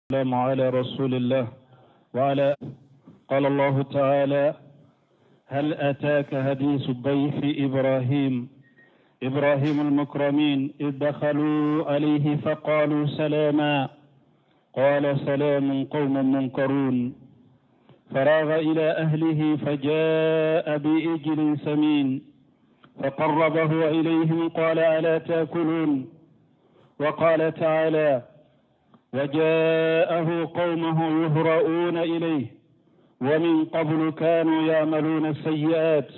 السلام على رسول الله وعلى قال الله تعالى: هل أتاك حديث الضيف إبراهيم المكرمين إذ دخلوا عليه فقالوا سلاما قال سلام قوم منكرون فراغ إلى أهله فجاء بإجل سمين فقربه إليهم قال ألا تأكلون. وقال تعالى: وجاءه قومه يهرؤون إليه ومن قبل كانوا يعملون السيئات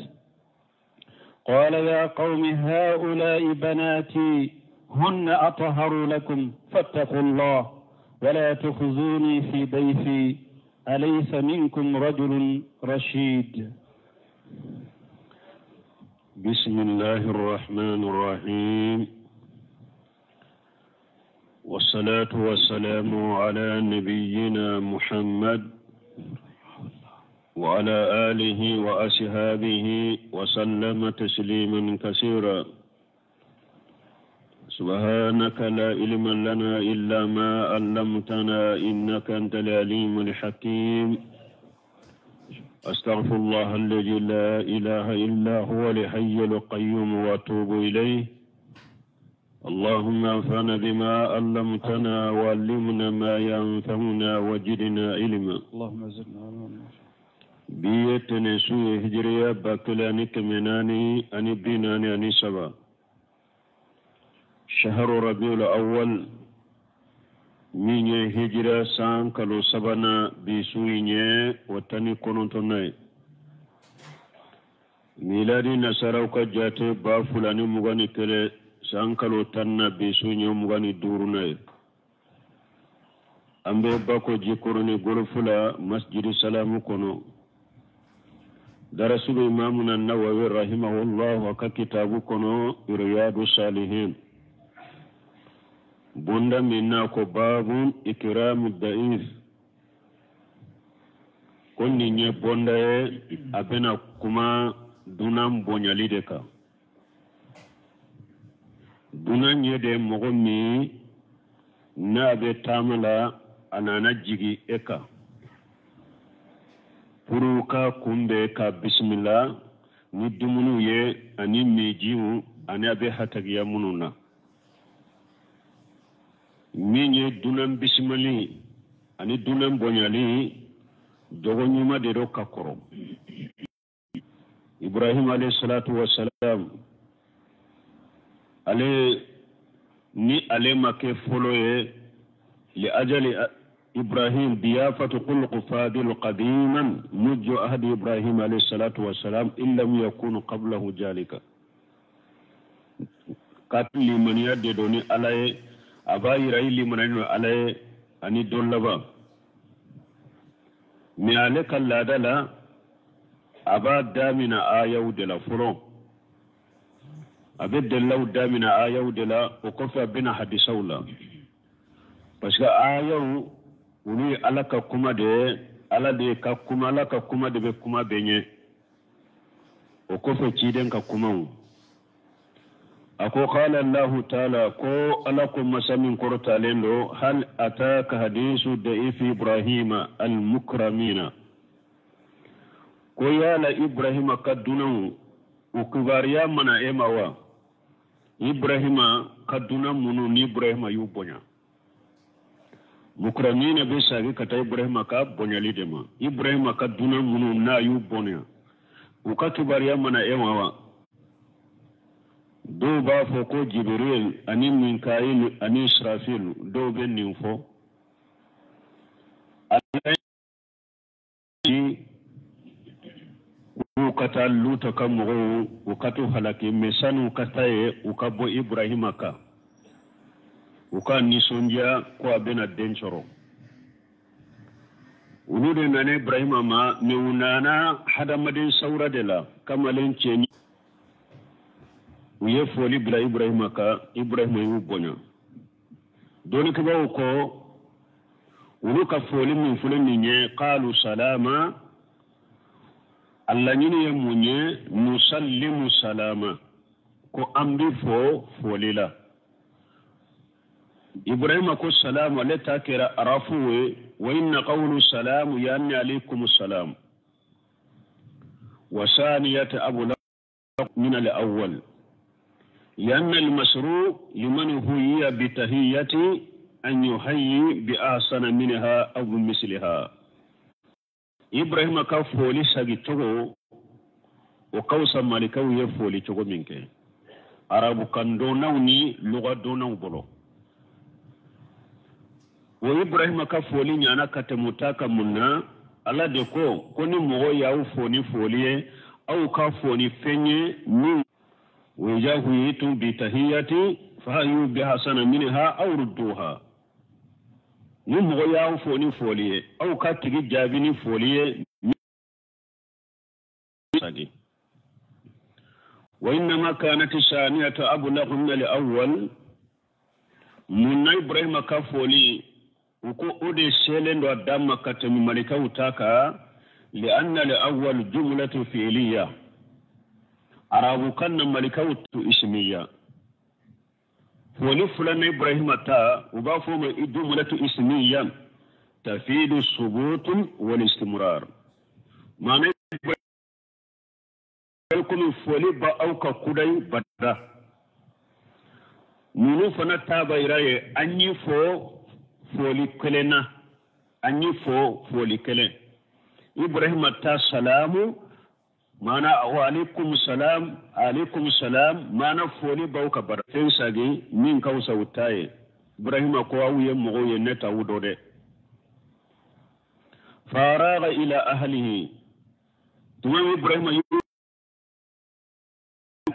قال يا قوم هؤلاء بناتي هن أطهر لكم فاتقوا الله ولا تخزوني في ضيفي أليس منكم رجل رشيد. بسم الله الرحمن الرحيم، والصلاة والسلام على نبينا محمد وعلى آله وأصحابه وسلم تسليما كثيرا. سبحانك لا علم لنا إلا ما علمتنا إنك أنت العليم الحكيم. أستغفر الله الذي لا إله إلا هو الحي القيوم وأتوب إليه. اللهم انفعنا بما علمتنا وعلمنا ما ينفعنا وزدنا علما. اللهم زدنا علما. بيتنا سوء هجرية باكلاني كمناني أني بيناني أني سبا شهر ربيع الأول من هجرة سان كالو سبنا بسويني وتاني كونتوناي ميلادي نصاروك جاتي بافلاني مغاني كلي sankalo tanna be sunyo mugani durunay ambe bako jikoroni golfula masjidi salamu kono darasulu imamuna nawawi rahimahullah wa kitabu kono riyadu salihin bunda minna ko babu ikramu daif konni nye bonda abena kuma dunam bonyalide ka dunan yede mogo mi na be tamala anana jigi eka puruka kumbe ka bismillah ni dumunu ye ani mejiu ani abe hatagiya mununa minye dunan bismillah ani dunan bonyali dogo nyuma de do kakoro Ibrahim alayhi salatu wassalam ale ni ale make folo ye li ajali Ibrahim diyafatu khulq fadil qadiman mujju ahdi Ibrahim alayhi salatu wassalam illam yakun qablahu jalika katli maniya de doni alaye abayi rayli manano alaye ani dollaba mi ale kalladala aba damina ayaw de la folo abed law damina ayaw de la o kofa bina hadisawla parce que ayaw uni alaka kuma de ala de ka kuma alaka kuma de be kuma benye o kofa ciden ka kuma ako qala allah taala ko alakum masamin korta lendo hal ataka hadisu da'if ibrahima al mukramina ko yala ibrahima kadunan o kubariya mana emawa Ibrahima kaduna munu ni Ibrahima yu bonya mukramina be sagi kata Ibrahima ka bonya lidema Ibrahima kaduna munu na yu bonya ukakibariya mana emawa do ba fo ko Jibril ani Mikail ani Israfil do be ninfo ukata luta kamogo ukatu halaki mesanu ukataye ukabo Ibrahima ka uka nisonja kwa abena denchoro ulude nane Ibrahima ma meunana hadamadin saura dela kamalen cheni uye foli bila Ibrahima ka Ibrahima yu bonya doni kiba uko uluka foli min fuli ninye qalu salama Allah nyini ye munye nusallimu salama ko ambi fo folila إبراهيم أكو السلام ولتاكر أرافوه وإن قول السلام يعني عليكم السلام. وثانية أبو لغ من الأول لأن المشروع لمن هي بتهية أن يحيي بأحسن منها أو بمثلها. إبراهيم كفولي ساقي وكوسا مالكو يفولي تغو منك عرب كان دونوني لغة دونو بلو. وإبراهيم كفولي نانا كتموتاك منا ala de ko ni mogo yaw foni folie aw ka foni fenye min wajahu yitu bi tahiyati fa yu bi hasana minha aw rudduha. ni mogo yaw foni folie aw ka tigi jabini folie sagi. وإنما كانت الثانية أبلغ من الأول. من إبراهيم كفولي وكو أودي سيلين ودام كتم ملكة وتاكا لأن الأول جملة فعلية عربو كان ملكة اسمية ولفلان إبراهيم تا وبافهم جملة اسمية تفيد الثبوت والاستمرار. معنى يكون فولي بأوكا كوداي بدا منو فنا تابا يراي أني فولي كلنا أني فولي كلنا. إبراهيم تا سلام معنى وعليكم السلام عليكم السلام معنى فولي بأوكا بدا فنساقي من كوسا وطاي إبراهيم كواوية مغوية نتا ودودة. فراغ إلى أهله تمام إبراهيم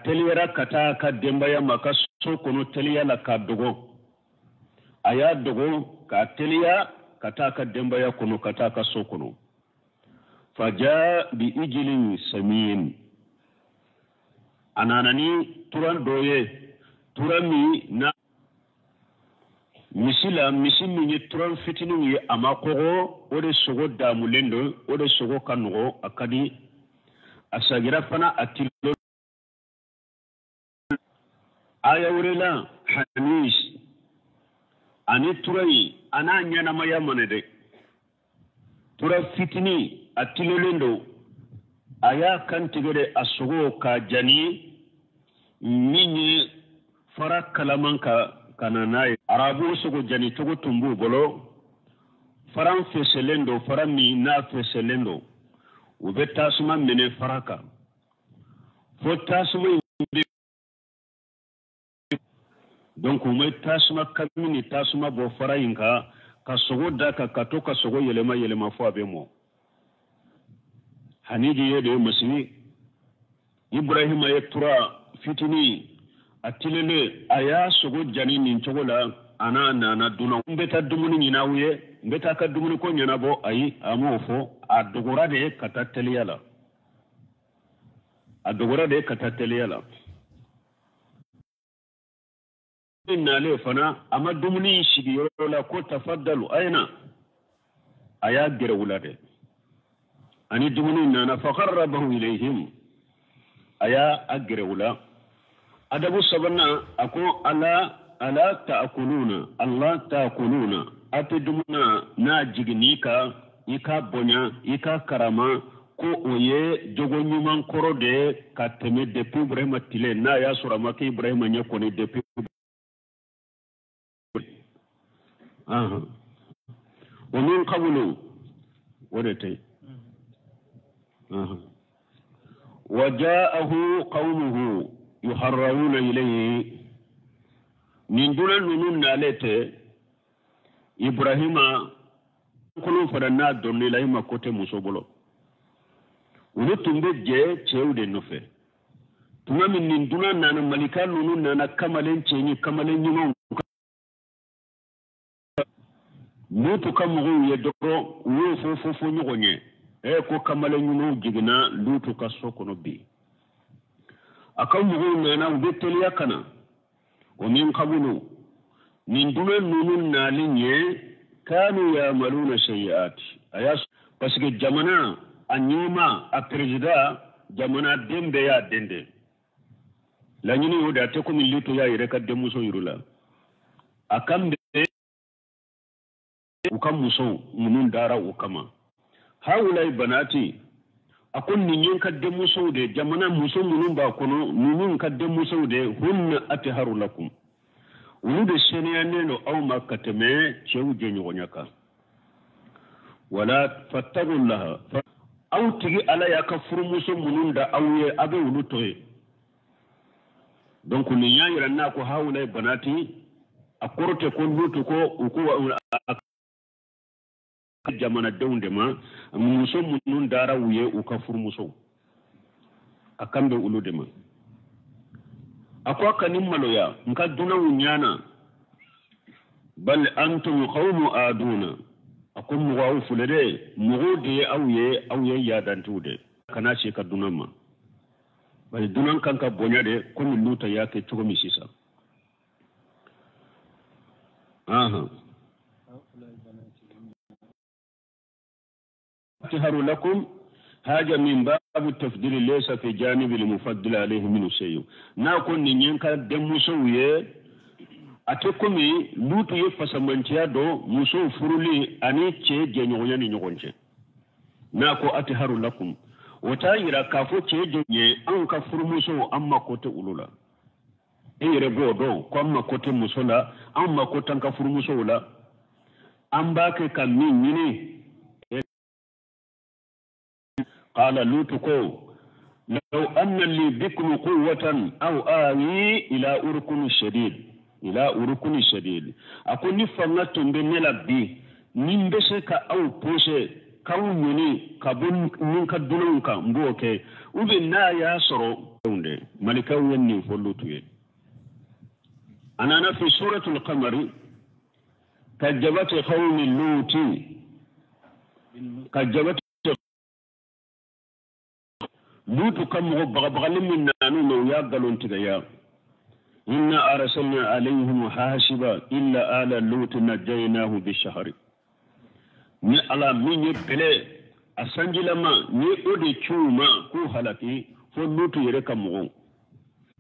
teliyara kata ka dembaya maka sokono teliyala ka dogo aya dogo ka teliya kata ka dembaya kono kata ka sokono. Faja bi ijilin samin ananani turan doye turami na misila misimi ni turan fitinu ye amakogo ode sogo damulendo ode sogo kanugo akadi asagira fana atilo aya wurela hamis ani turai ana nyana maya manede tura fitini atilolendo aya kan tigere asogo ka jani minye fara kalamanka kananaye arabu sogo jani togo tumbu bolo faran feselendo farami na feselendo ube tasuma mene faraka fo tasuma donc umay tasuma kamini tasuma bo farayinka ka sogo daka ka to ka sogo yelema fo abemo haniji yede masini Ibrahima yetura fitini atilele aya sogo jani nin togola ana nana duna mbeta dumuni nyinawye mbeta ka dumuni ko nyana bo ayi amofo adogora de katateliyala inna le fana amma dumuni shigi yola ko tafaddalu aina aya gere wulade ani dumuni nana faqarrabahu ilayhim aya agere wula adabu sabana ako ala ta'kuluna Allah ta'kuluna ate dumuna na jignika ika bonya ika karama ko oye jogo nyuman korode ka teme depuis Ibrahima tile na ya surama ke Ibrahima nyako ne depuis ومن قبل ودتي وجاءه قومه يحررون إليه من دون نون نالته إبراهيم كلهم فرنا دون إليه ما كوته مسوبلو ونتم بجة تيود النفع تما من دون نانا ملكان نون نانا كمالين تيني كمالين ينون mutu kamugu ye doro wo fo nyogonye ko kamale nyunu jigina lutu ka sokono bi akamugu nana ubeteli yakana wa min qablu min duna nunun nalinye kanu yamaluna sayiat ayas parce que jamana anyuma a president jamana dembe ya dende la nyini yoda te ko min lutu ya ire ka demuso yurula akambe ukam muso munun dara ukama haulai banati akun ninyin kadde muso de jamana muso munun ba kono ninyin kadde muso de hunna atharu lakum ulu de seniane no aw makateme chewu je nyonyaka wala fattaqullaha aw tigi ala yakafuru muso munun da awye abe ulu toye donc ni yaayira na ko haulai banati akorte ko lutu ko uku jamana dewnde ma muso munun dara wuye ukafuru muso akambe ulude ma akwa kanim maloya nka duna wunyana bal antum qawmu aduna akum muwawu fulade mugode awye ya dantude kana she ka dunama bal dunan kanka bonyade ko mi luta yake tugo mi sisa aha أطهر لكم هذا من باب التفضيل ليس في جانب المفضل عليه من شيء ناكون نينكا دموسويه أتكمي لوتو يفسمانتيا دو مسو فرولي أني تشي جنيونيا نيونجي ناكو أطهر لكم وتايرا كافو تشي جنيه أنكا فرموسو أما كوتي أولولا إيري بودو كما كوتي مسولا أما كوتي أنكا فرموسو لا أمباكي كمين يني قال لوتكو لو أن لي بكم قوة أو آوي إلى أركن الشديد أكون نفرنات بنيلا بي نمبسك أو بوسي كونيني كابون منك دونك مبوكي وبنا يا سرو ملكا وني فلوتوي أنا في سورة القمر كجبت قوم اللوت كجبت لوتو كم بغبغل من نانو يا قالون تغيا إنا أرسلنا عليهم حاسبا إلا آل لوط نجيناه بالشهر ni ala min yebele asanjilama ni ode chuma ku halaki fo lutu yere kamugo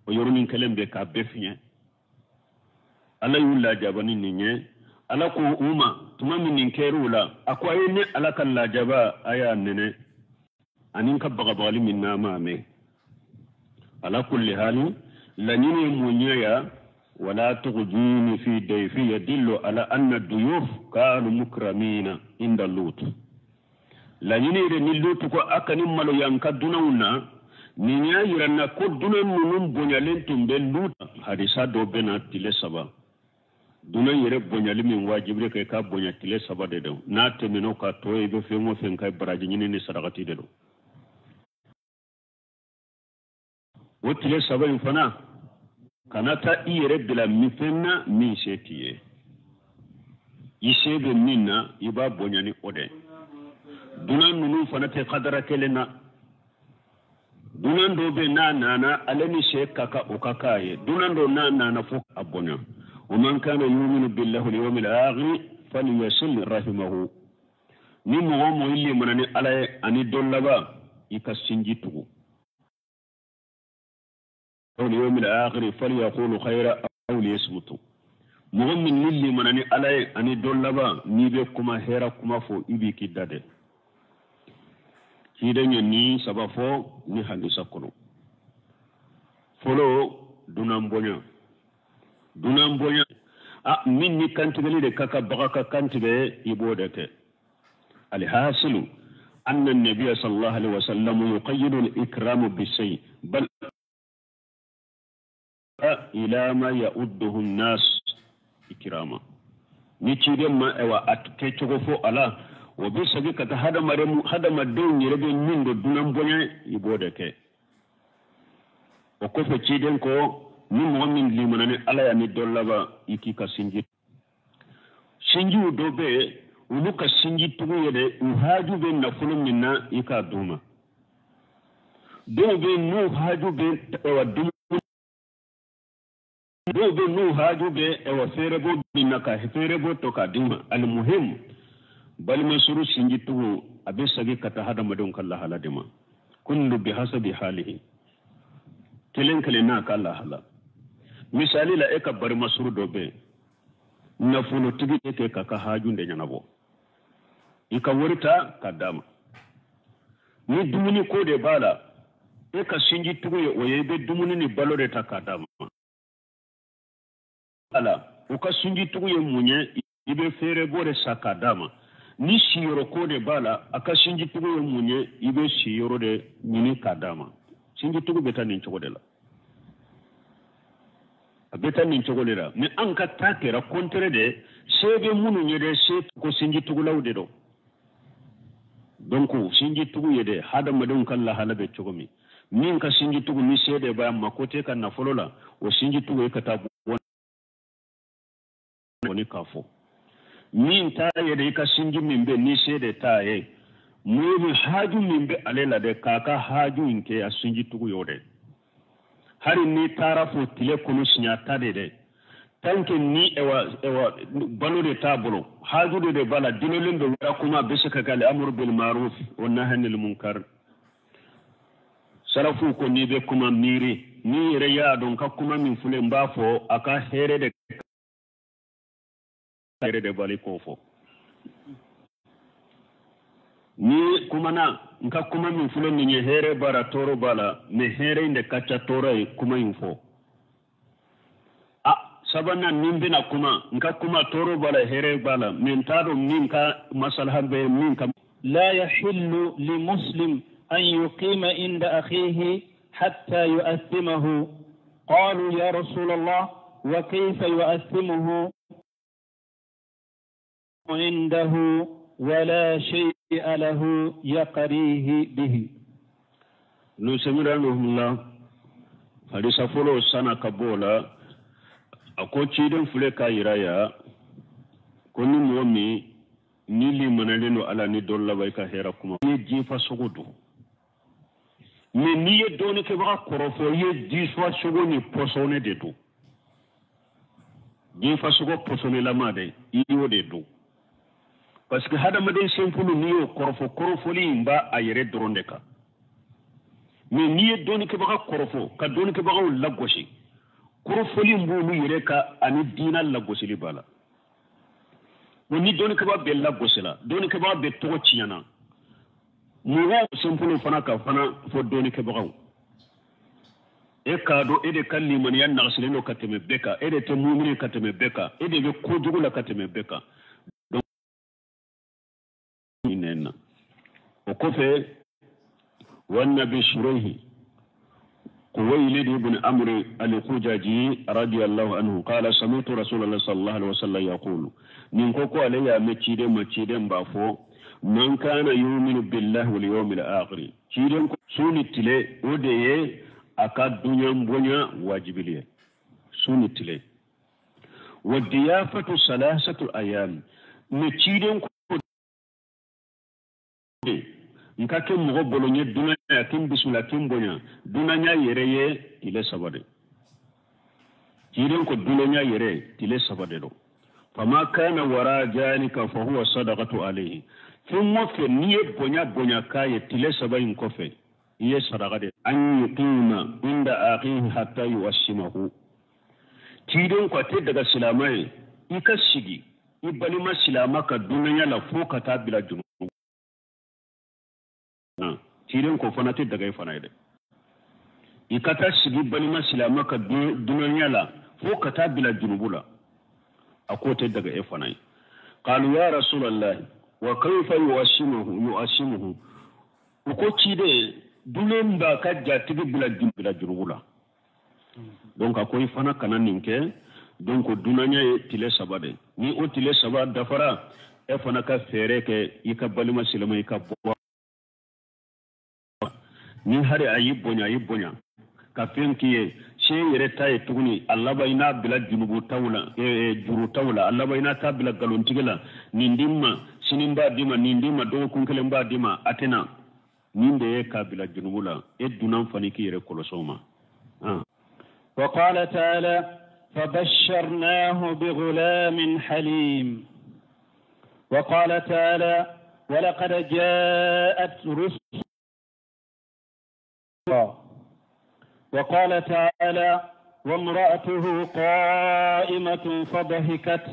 o yormin kelembe ka befinya ala yulla jabani ninye ala ko uma tuma min kerula akwa yene ala kan la jaba aya nene anin ka bagabagali min nama me ala kulli hali lanini munyaya ولا تغجيني في ضيفي يدل على أن الضيوف كانوا مكرمين عند اللوط لاني رني لوط كو اكني مالو يانكا دونونا نينيا يرنا كو دونن نون بونيالين تومبي لوط حديثا دو بنا تيلي سبا دونن يري بونيالي من واجب رك كا بونيا تيلي سبا ددو نات منو كا توي بو فيمو فين كاي براجي ني صدقتي ددو وتيلي سبا فنا kanata iyere bila mifenna min setiye isebe minna iba bonyani ode dunan nunu fanate qadara kelena dunan do be nana alani shekaka ukakaye dunan do nana fu abonya ومن كان يؤمن بالله واليوم الآخر فليصل رحمه ni mo mo illi manani ala ani dollaba ikasinjitu واليوم الآخر فليقول خيرا أو ليصمتوا مؤمن للي منني علي أني دولبا نيبي كما هيرا كما فو إبي كدادة كيدن يني سبفو ني حديثا كنو فلو دونام بونيا من ني كانتبلي دي كاكا بغاكا كانتبه يبودك الحاصل أن النبي صلى الله عليه وسلم يقيد الإكرام بالشيء بل إلى ما يؤده الناس إكراما نتيجة ما أو أتكتشفوا على وبسبب كذا هذا ما دون يربي من دون بني يبودك وكيف تيجي كو من مؤمن لمن على يعني دولابا يكي كسنجي سنجي ودوبه ولوكا سنجي تقول وهاجو بين نفلم منا يكادوما دوبه نو هاجو بين ودوما دوبه نو هاجو بين وفيربو بينك فيربو توكا ديما المهم بل مسرو سنجي تقول أبي سجى كذا هذا ما دون كلا حلا ديما كل بحسب حاله كلن كلنا كلا حلا misali la eka bari masuru dobe na fulo tigi eke kaka haju nde nyanabo ika wurta kadama ni dumuni ko de bala e ka sinji tugu ye o yebe dumuni ni balore ta kadama ala o ka sinji tugu ye munye ibe fere bore sakadama ni siyoro ko de bala aka sinji tugu ye munye ibe siyoro de mini kadama sinji tugu beta nin chogo de la beta nin chogo de la ni an ka takera kontere de sebe munu nyede se ko sinji tugu lawde do donc sinji tugu yede hada madun kala halabe chogo min ka sinji tugu ni sede ba makote kan na folola o sinji tugu e kata woni kafo min ta yede ka sinji min be ni sede ta ye mu haju min be alela de kaka haju inke a sinji tugu yode hari ni tarafo tile kunu sinya tade de tanke ni ewa balo de tabolo haju de bala dinolin do wara kuma bisaka gal amru bil ma'ruf wa nahy anil munkar sarafu ko ni be kuma miri ni reya don ka kuma min fule mbafo aka here de bali kofo ni kuma na nka kuma min fule ni here bara toro bala me here inde kacha toro kuma info sabana nimbe na kuma nka kuma toro bala here bala min tado min ka masalha be min ka la yahillu li muslim أن يقيم عند أخيه حتى يؤثمه. قالوا يا رسول الله وكيف يؤثمه عنده ولا شيء له يقريه به. نسمرانه الله حديث فلو سنة كبولا أكو تشيدن فلكا يرايا كوني مومي نيلي منالينو على ندول لبايكا هيراكما يجيفا سغدو mais ni ye doni ke ba korofo ye diswa sugo ni posone de do di fa sugo posone la made iyo de do parce que hada made simpulu ni yo korofo li mba ayere dronde ka mais ni ye doni ke ba korofo ka doni ke ba la goshi korofo li mbu lu yere ka ani dina la goshi li bala ni doni ke ba be la goshi la doni ke ba be to chiana muwa simpulu fana ka fana fo doni ke bagaw e kado e de kalli man yan nagsile kateme beka e de te mu'mini kateme beka e de ko jugu la kateme beka donc inena o ko fe wan nabi shurayhi قويلد بن عمرو الخزاعي رضي الله عنه قال سمعت رسول الله صلى الله عليه وسلم يقول من كوكو عليا مچيده بافو من كان يؤمن بالله واليوم الآخر كيرن سوني تلي ودي أكاد دنيا بنيا واجبية سوني تلي والضيافة ثلاثة أيام نكيرن nka ke mogo bolonye dunya kim bisula kim bonya dunya yere ile sabade kiren ko dunya yere ile sabade do fama kana wara janika fa huwa sadaqatu alayhi thumma fi niye bonya kaye ile sabayin kofe iye sadaqade an yuqima inda akhihi hatta yuwashimahu kiren ko te daga silamai ika shigi ibali ma silama ka dunya la foka ta bila junu tiren ko fana te daga fana ide ikata sigi balima silama ka dunya la fo kata bila junubula akote daga fana qalu ya rasulullah wa kayfa yu'ashimuhu ko cide dulen ba ka jatigi bila junubula donc akoy fana kana ninke donc dunya tile sabade ni o tile sabade dafara fana ka fere ke ika balima silama ika ni hari ayi bonya ka fenkiye she yere tay tuguni Allah bayna bila junubu tawla juru tawla Allah bayna ta bila galontigela nindimma sinimba dima nindima do kunkele mba dima atena ninde ka bila junubula dunan faniki yere kolosoma وقال تعالى فبشرناه بغلام حليم وقال تعالى ولقد جاءت رسل وقال تعالى وامرأته قائمة فضحكت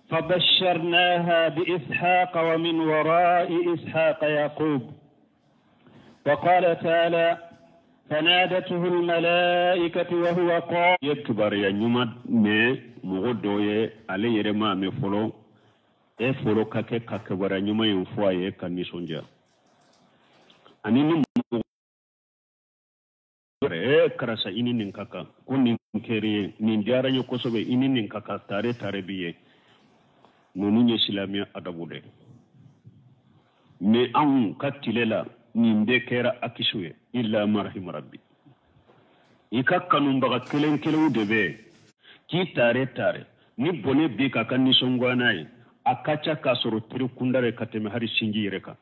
فبشرناها بإسحاق ومن وراء إسحاق يعقوب. وقال تعالى فنادته الملائكة وهو قائم يكبر يا نيومات مي مغدوية علي رما مي فلو فلو كاكي كاكبر نيوما ينفواي كان نسونجا أني نمو karasa ini nin kaka ko nin kere nin jara yo kosobe ini nin kaka tare biye nonu nye silamiya adabude me an katilela nin de kera akisuye illa marhim rabbi ikakkanum baga kelen debe ki tare ni bone bi kaka ni songwanaye akacha kasoro tiri kundare kateme hari sinji reka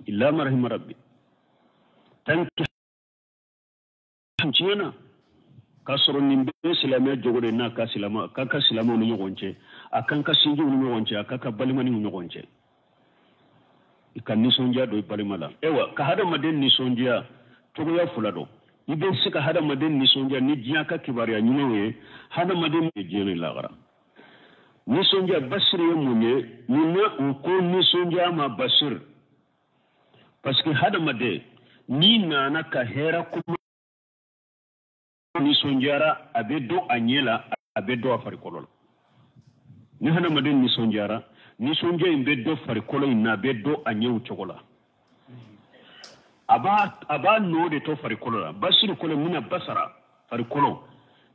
illa marhim rabbi tanki China kasoro nimbe silame jogore na ka silama kaka silama no nyogonche akanka sinji no nyogonche akaka balimani no nyogonche ikan ni sonja do balimala ewa ka hada maden ni sonja to ya fulado ibe sika hada maden ni sonja ni jiya ka kibariya nyuwe hada maden ni jeni lagara ni sonja basir ye munye munna ko ni sonja ma basir parce que hada made ni nana ka hera kuma ni sonjara abedo anyela abedo afarikolo ni hana maden ni sonjara ni sonje imbedo farikolo ina abedo anyewu chokola aba no de to farikolo la basir kolo muna basara farikolo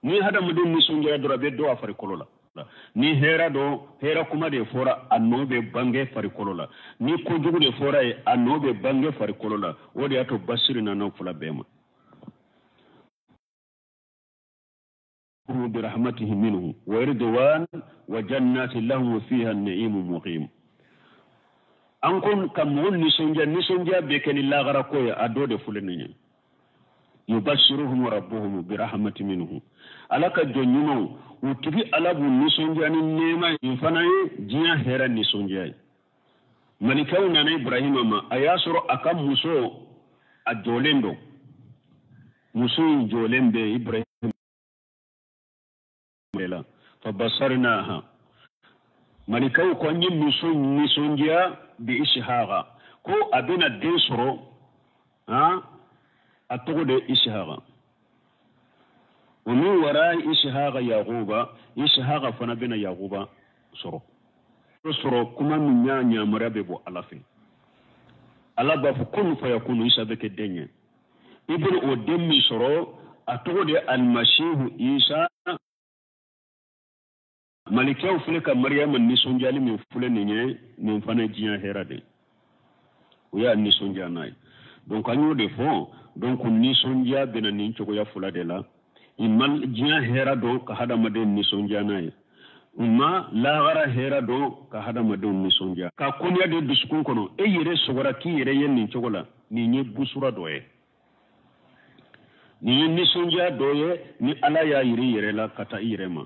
ni hada maden ni sonjara do abedo afarikolo la ni hera kuma de fora anobe bange farikolo la ni ko jugu de fora e anobe bange farikolo la wodi ato basir na no fula bema برحمته منه ورضوان وجنات لهم فيها النعيم مقيم أنكم كمون نسونجا بكن الله غرقويا أدود فلنين يبشرهم ربهم برحمة منه ألاك جنيمو وتبي ألابو نسونجا نيما ينفنا جيا هيرا نسونجا ملكاو نانا إبراهيم ما أياسر أكام مسو أجولندو مسو جولند إبراهيم فبصرناها ملكاو كوني نسونجيا بإشهاغا كو أبنا ديسرو أتغو دي إشهاغا ومن وراء إشهاغا يغوبا إشهاغا فنبنا يغوبا سرو كما من نيا مراببو ألافي ألا بافو كن فيكون إسابك الدنيا ابن أدمي سرو أتغو دي المسيح إيسا malikiyaw fule ka maryama nisonjali min fule ninye min fana jiya hera de o ya nisonja nay donc anyo de fond donc nisonja bena nin chogo ya fula de la imal jiya hera do ka hada maden nisonja nay umma la gara hera do ka hada maden nisonja ka konya de duskun kono e yere sogora ki yere yen nin chogo la ni nye busura doye ni nisonja doye ni ala ya yiri yere la kata irema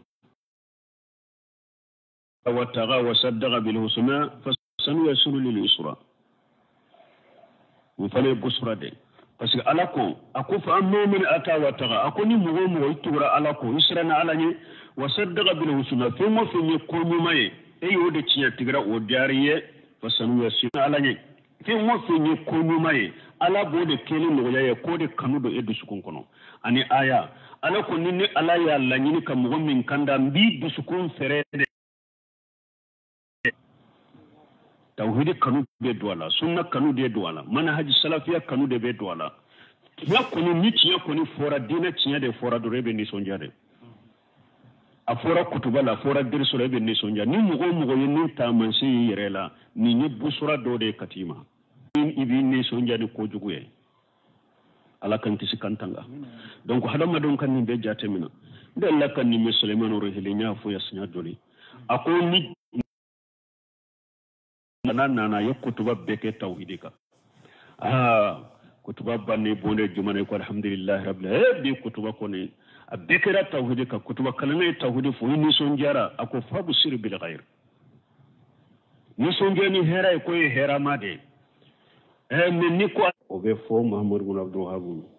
واتقى وصدق بالحسنى فسنيسر لليسرى وفلي بسرى دي parce que alako ako fa mu'min ata wataqa akoni mugo itura alako israna alani wasaddaqa bil husna fi mo fi ni ko nyumaye e yode ciya tigra o dariye fasanuyasu alani fi mo fi ni ko nyumaye ala bode kele no yaye ko de kanudo e dusukun kono ani aya alako ni ala ya lanyini kam mugo min kanda mbi dusukun ferede tawhid kanu be douala sunna kanu de douala manhaj salafiya kanu de be douala ya koni ni tiya koni fora dina tiya de fora do rebe ni sonjade a fora kutuba la fora dirso rebe ni sonja ni mugo ni ta mansi yerela ni busura do de katima ibi ni sonjade ko juguye ala kan kisi kantanga donc hadama don kan ni be jatemina de Allah kan ni musulmanu rehelinya fo yasnya doli akoni nana yakutuba beke tawhidika kutuba banne bonde jumane ko alhamdulillah rabbil alamin kutuba koni abekera tawhidika kutuba kalane tawhid fo ni son jara ako fabu sir bil ghair ni son jani hera ko hera made men ni ko o be fo Muhammad ibn Abdul Wahhab